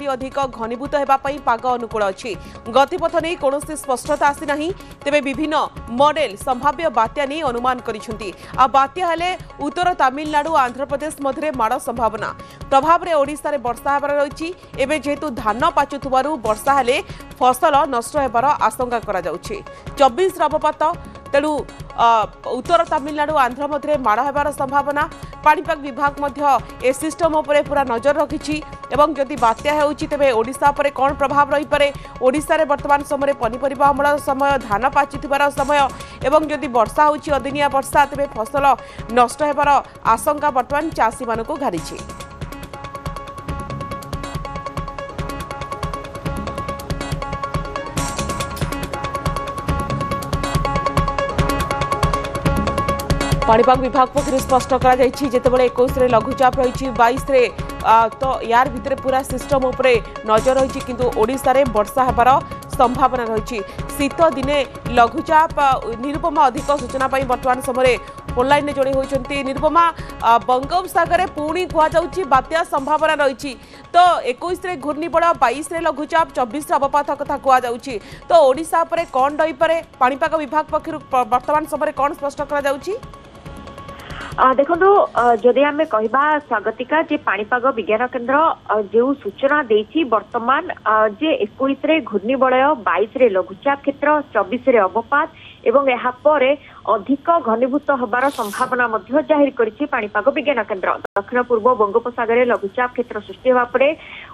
आहुरी अधिक घनीभूत होगापी पाग अनुकूल अच्छी गतिपथ नहीं कौन स्पष्टता आसी ना तेज विभिन्न मॉडल संभाव्य बात्या नहीं अनुमान करिसेंती आ बात्या हेले उत्तर तमिलनाडु आंध्र प्रदेश मध्य माड़ संभावना प्रभाव में ओडिशा रे वर्षा हेबार रही एवं जेहेतु धान पाचुथुबारु वर्षा हेले फसल नष्ट होबार आशंका करा जाउछि 24 अवपात तेणु उत्तर तमिलनाडु आंध्र मध्य माड़ होबार संभावना पाणीपाग विभाग मध्य ए सिस्टम उपरे पूरा नजर रखिछि एवं जदि बात्या हेउछि तेबे ओडिशा पर कौन प्रभाव रही पारे ओडिशा रे वर्तमान समय पनीपरिबा अमल समय धान पाचिथिबार समय एवं जदि वर्षा होउछि अदिनिया वर्षा तेबे फसल नष्ट होबार आशंका वर्तमान चाषी मानकु घारिछि। पाणीपाग विभाग पक्ष स्पष्ट करते 21 लघुचाप रही 22 तो यार भितर पूरा सिस्टम उपरे नजर रही किंतु ओडिशा रे वर्षा हेबार संभावना रही शीत दिने लघुचाप निरुपमा अधिक सूचना वर्तमान समय ऑनलाइन जोड़ी होती निरुपमा बंगोपसागर पुणी कहुच्छी बात्या संभावना रही तो 21 घूर्णिबड़ 22 लघुचाप 24 अवपात कथा कहुच्छी तो ओडिशा पर कौन रही पारे पाणीपाग विभाग पक्षर वर्तमान समय कौन स्पष्ट करा देखो जदि आम कहवा स्वागतिका जे पाणीपाग विज्ञान केन्द्र जो सूचना देछि वर्तमान जे 21 घूर्णिबलय 22 लघुचाप क्षेत्र 24 अवपात एवं यहाँ पर अधिक घनीभूत होबार संभावना मध्य जाहिर करिछि पाणीपाग विज्ञान केन्द्र दक्षिण पूर्व बंगोपसागर लघुचाप क्षेत्र सृष्टि होगा परे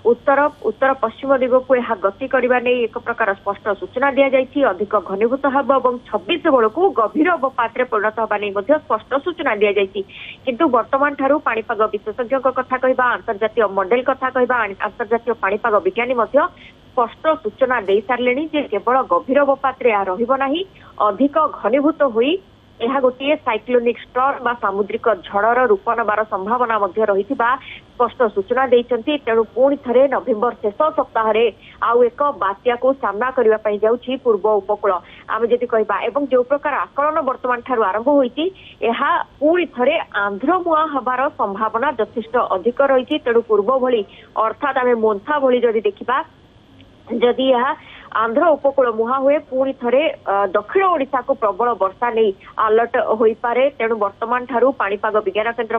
उत्तर पश्चिम दिग को यह गति करने नहीं एक प्रकार स्पष्ट सूचना दि जाइछि अधिक घनीभूत होब और 26 बेलू गभीर अवपात परिणत होगा नहीं स्पष्ट सूचना दि जाइछि किंतु वर्तमान ठारू पाणीपाग विशेषज्ञ कथा कहबा अंतर्जातीय मॉडल कथा कहबा अंतर्जातीय पाणीपाग विज्ञानी मध्य स्पष्ट सूचना दे सारे जे केवल गभीर अवपात रहिबो नाही अधिक घनीभूत होई यह गोटे साइक्लोनिक स्टर्म बा सामुद्रिक झड़र रूप नबार संभावना मध्य रहिथिबा स्पष्ट सूचना देइचंती तेणु पुणी थरे नवेम्बर शेष सप्ताह रे आउ एक बात्या को सामना करबा पई जाउछि पूर्व उपकूल आम जदि कहबा एवं जो प्रकार आकलन वर्तमान ठारू आरंभ होईछि एहा पुणी थरे आंध्र मुआ हबार संभावना यथेष्ट अधिक रहिछि तेणु पूर्व भली अर्थात आम मोन्था भली जदि देखिबा जदि यह आंध्र उपकूल मुहा हुए पुणी थरे दक्षिण ओडिशा को प्रबल वर्षा नहीं अलर्ट होई पारे तेणु वर्तमान ठारू पाणीपाग विज्ञान केन्द्र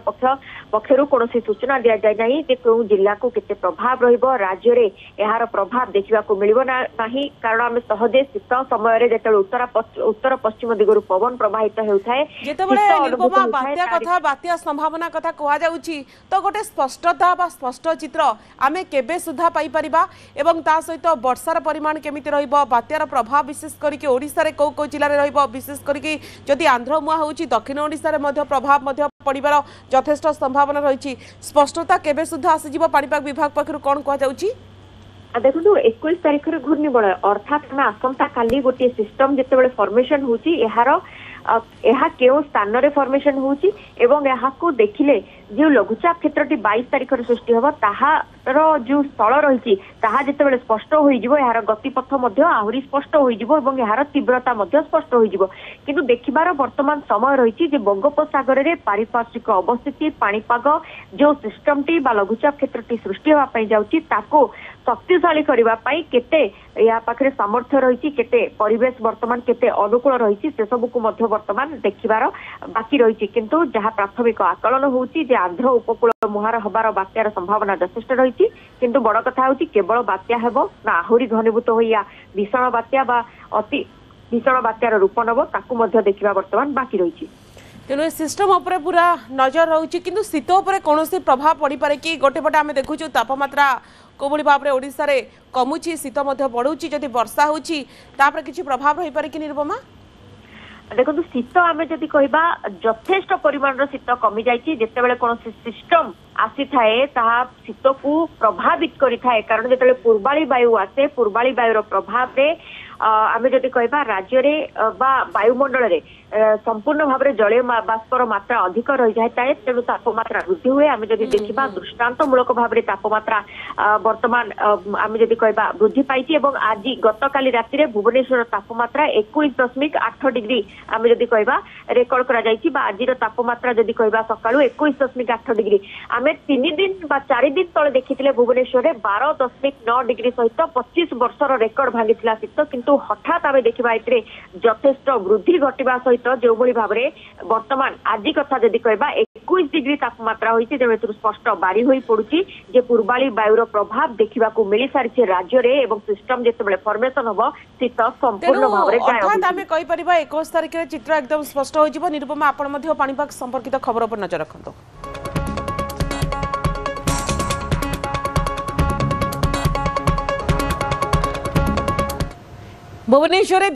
पक्षरु कोनोसी सूचना दिया जाय नाही जे कोन जिल्ला को केते प्रभाव रहिबो राज्य रे एहार प्रभाव देखिबा को मिलिबो नाही कारण आमे सहजे शीत समय रे जेते उत्तर पश्चिम दिगरु पवन प्रवाहित हेउथाय जेतेबेले निरुपमा बात्या कथा बात्या संभावना कथा कहआ जाउची तो गोटे स्पष्टता बा स्पष्ट चित्र आमे केबे सुधा पाई परिबा एवं ता सहित वर्षार परिमाण केमिति बात्यार प्रभाव विशेष करके ओडिशा रे कौ जिले में विशेष करके जदि आंध्र मुआ होउची दक्षिण ओडिशा रे मध्य प्रभाव मध्य पड़िबार यथेष्ट संभावना रही स्पष्टता केबे सुधा आसीजिबो पाणीपाग विभाग पक्षरु कोन कहआ जाउची देखो 21 तारिख घूर्णिबलय अर्थात आसंता काली गोटे सिस्टम जितेबाला फॉर्मेशन होची यह केउ स्थान रे फॉर्मेशन होची एवं यहाँ को देखिले जो लघुचाप क्षेत्र 22 तारिख सृष्टि होबा ताहार जो स्थल रही जितेबाला स्पष्ट होइजिबो यार गतिपथ मध्य आहुरी स्पष्ट होइजिबो एवं यार तीव्रता मध्य स्पष्ट होइजिबो किंतु देखिबार वर्तमान समय रही जे बंगोपसागर रे पारिपार्श्विक अवस्थिति पाणीपाग जो सिस्टमटी बा लघुचाप क्षेत्रटी सृष्टि होबा पई जाउची ताको शक्तिशाली करबा पई केते या पाखरे सामर्थ्य रही केते परिवेश वर्तमान केते अनुकूल रही से सब को मध्य वर्तमान देखिबार बाकी रही किंतु जहाँ प्राथमिक आकलन होउची जे आंध्र उपकूल मुहार हबार बात्यार संभावना यथेष्ट रही किंतु बड़ कथा होउची केवल बात्या हेबो ना आहुरी घनीभूत होइया भीषण बात्या बा अति भीषण बात्यार रूप नब ताकू मध्य देखिबा वर्तमान बाकी रही तेणु सिस्टम उपरे पूरा नजर रही कि शीत उपरे कौन प्रभाव पड़ पारे कि गोटे पटे आम देखु तापमात्रा कोभली भाव में ओडिशा रे कमुची शीत बढ़ुची जदि वर्षा होची तापर किछि प्रभाव रही पारे कि निरुपमा देखो शीत आम जदि कहबा यथेष्ट परिमाण शीत कमी जाइछि जेतेबेले कौन सिस्टम आसी थाए ताहा शीत को प्रभावित करि थाए कारण जेतेबेले पूर्वाली वायु आसे पूर्वाली वायुर प्रभाव रे आमे जदि कहबा राज्य रे बा वायुमंडल रे संपूर्ण भाव में जलीय बाष्पर मात्रा अधिक रही जाए तेणु तापमात्रा वृद्धि हुए आम जब देखा दृष्टान्तमूलक भाव में तापमात्रा वर्तमान आम जब कह वृद्धि पाई आज गत काली राति भुवनेश्वर तापमात्रा 21.8 डिग्री आम जब कह रेकर्ड कर आज तापमात्रा जब कह सका 21.8 डिग्री आम 3 दिन 4 दिन तले देखी भुवनेश्वर 12.9 डिग्री सहित 25 वर्षर रेकर्ड भांगी शीत किंतु हठात आम देखा यथेष्ट वृद्धि घटवा सहित जो भाव में वर्तमान आज कथा जदि कहबा 21 डिग्री तापमात्रा होइछि तेणु स्पष्ट बारी होई पड़ुछि जे पूर्वाली वायुर प्रभाव देखा मिल सारी राज्य रे एवं सिस्टम जेतेबेले फॉर्मेशन होबो शीत संपूर्ण भाव में अर्थात आमे कहि परिबा 21 तारिख रे चित्र एकदम स्पष्ट होई जिवो। निरुपमा आपण मध्ये पाणीपाग संपर्कित खबर पर नजर रखंतो। भुवनेश्वर